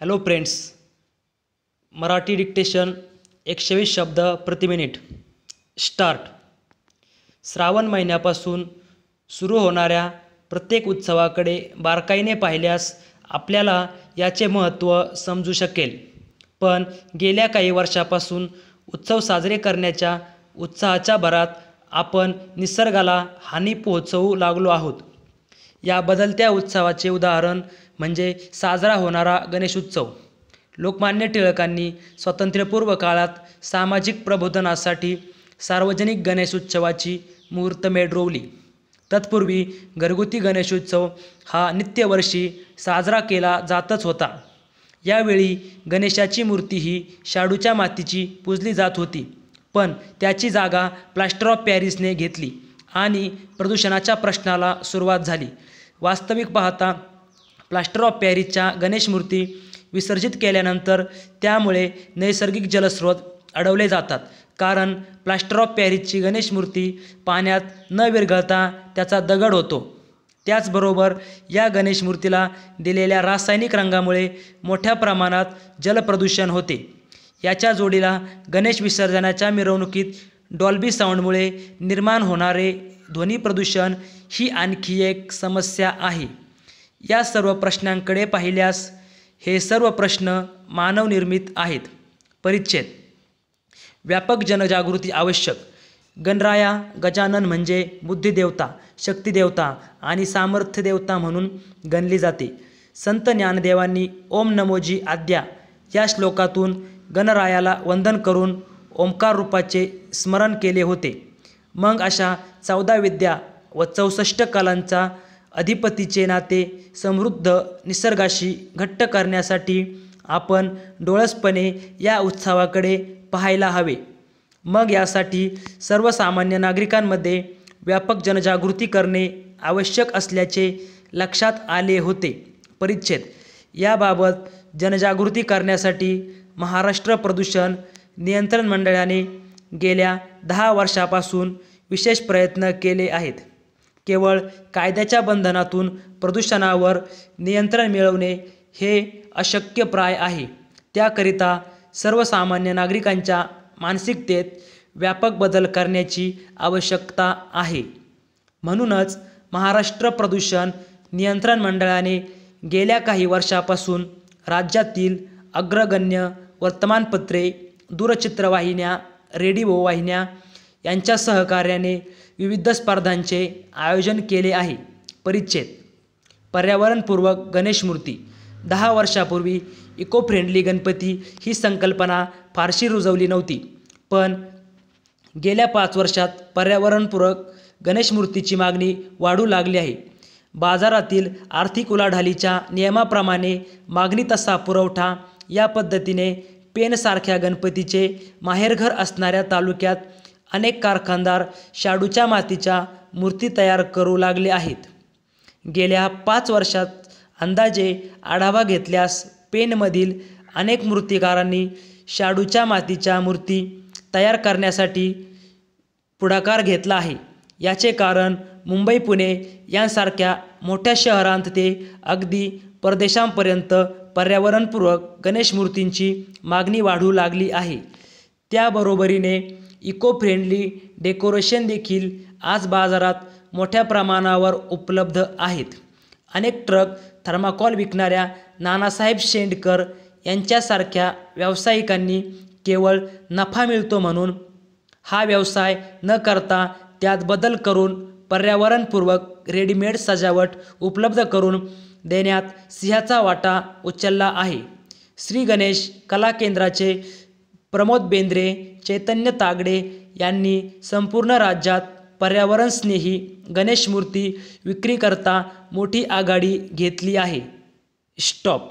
Hello friends, Marathi dictation 120 शब्द प्रति minute. Start. Shravan महिन्यापासून सुरू होणाऱ्या प्रत्येक उत्सवाकडे बारकाईने पाहिल्यास आपल्याला याचे महत्त्व समजू शकेल. पण गेल्या काही वर्षापासून उत्सव साजरे करण्याच्या उत्साहाच्या भरात आपण निसर्गाला हानी पोहोचवू लागलो आहोत. या बदलत्या उत्सवाचे उदाहरण म्हणजे साजरा होणारा गणेशोत्सव. लोकमान्य टिळकांनी स्वातंत्र्यपूर्व काळात सामाजिक प्रबोधनासाठी सार्वजनिक गणेशोत्सवाची मुहूर्तमेढ रोवली. तत्पूर्वी घरगुती गणेशोत्सव हा नित्यवर्षी साजरा केला जातच होता. यावेळी गणेशाची मूर्ती ही शाडूच्या मातीची पूजली जात होती, पण त्याची जागा प्लास्टर ऑफ पॅरिसने घेतली आणि प्रदूषणाच्या प्रश्नाला सुरुवात झाली. वास्तविक पाहता प्लास्टर ऑफ पॅरिसच्या गणेश मूर्ती विसर्जित केल्यानंतर त्यामुळे नैसर्गिक जलस्रोत अडवले जातात, कारण प्लास्टर ऑफ पॅरिसची गणेश मूर्ती पाण्यात न विरघळता त्याचा दगड होतो. त्याचबरोबर या गणेश मूर्तीला दिलेल्या रासायनिक रंगामुळे मोठ्या प्रमाणात जलप्रदूषण होते. याच्या जोडीला गणेश विसर्जनाच्या मिरवणुकीत डॉल्बी साऊंडमुळे निर्माण होणारे ध्वनी प्रदूषण ही आणखी एक समस्या आहे. या सर्व प्रश्नांकडे पाहिल्यास हे सर्व प्रश्न मानवनिर्मित आहेत. परिच्छेद. व्यापक जनजागृती आवश्यक. गणराया गजानन म्हणजे बुद्धिदेवता, शक्तिदेवता आणि सामर्थ्यदेवता म्हणून गणली जाते. संत ज्ञानदेवांनी ओम नमोजी आद्या या श्लोकातून गणरायाला वंदन करून ओंकार रूपाचे स्मरण केले होते. मग अशा 14 विद्या व 64 कलांचा अधिपतीचे नाते समृद्ध निसर्गाशी घट्ट करण्यासाठी आपण डोळसपणे या उत्सवाकडे पाहायला हवे. मग यासाठी सर्वसामान्य नागरिकांमध्ये व्यापक जनजागृती करणे आवश्यक असल्याचे लक्षात आले होते. परिच्छेद. याबाबत जनजागृती करण्यासाठी महाराष्ट्र प्रदूषण नियंत्रण मंडळाने गेल्या 10 वर्षापासून विशेष प्रयत्न केले आहेत. केवळ कायद्याच्या बंधनातून प्रदूषणावर नियंत्रण मिळवणे हे अशक्यप्राय आहे. त्याकरिता सर्वसामान्य नागरिकांच्या मानसिकतेत व्यापक बदल करण्याची आवश्यकता आहे. म्हणूनच महाराष्ट्र प्रदूषण नियंत्रण मंडळाने गेल्या काही वर्षापासून राज्यातील अग्रगण्य वर्तमानपत्रे, दूरचित्रवाहिन्या, रेडिओ वाहिन्या यांच्या सहकार्याने विविध स्पर्धांचे आयोजन केले आहे. परिच्छेद. पर्यावरणपूर्वक गणेश मूर्ती. 10 वर्षापूर्वी इको फ्रेंडली गणपती ही संकल्पना फारशी रुजवली नव्हती, पण गेल्या 5 वर्षात पर्यावरणपूरक गणेश मूर्तीची मागणी वाढू लागली आहे. बाजारातील आर्थिक उलाढालीच्या नियमाप्रमाणे मागणी तसा पुरवठा या पद्धतीने पेनसारख्या गणपतीचे माहेरघर असणाऱ्या तालुक्यात अनेक कारखानदार शाडूच्या मातीच्या मूर्ती तयार करू लागले आहेत. गेल्या 5 वर्षात अंदाजे आढावा घेतल्यास पेनमधील अनेक मूर्तिकारांनी शाडूच्या मातीच्या मूर्ती तयार करण्यासाठी पुढाकार घेतला आहे. याचे कारण मुंबई, पुणे यांसारख्या मोठ्या शहरांत ते अगदी परदेशांपर्यंत पर्यावरणपूरक गणेश मूर्तींची मागणी वाढू लागली आहे. त्याबरोबरीने इको फ्रेंडली डेकोरेशन देखील आज बाजारात मोठ्या प्रमाणावर उपलब्ध आहेत. अनेक ट्रक थर्माकॉल विकणाऱ्या नानासाहेब शेंडकर यांच्यासारख्या व्यावसायिकांनी केवळ नफा मिळतो म्हणून हा व्यवसाय न करता त्यात बदल करून पर्यावरणपूर्वक रेडीमेड सजावट उपलब्ध करून देण्यात सिंहाचा वाटा उचलला आहे. श्री गणेश कला केंद्राचे प्रमोद बेंद्रे, चैतन्य तागडे यांनी संपूर्ण राज्यात पर्यावरणस्नेही गणेश मूर्ती विक्रीकरता मोठी आघाडी घेतली आहे. स्टॉप.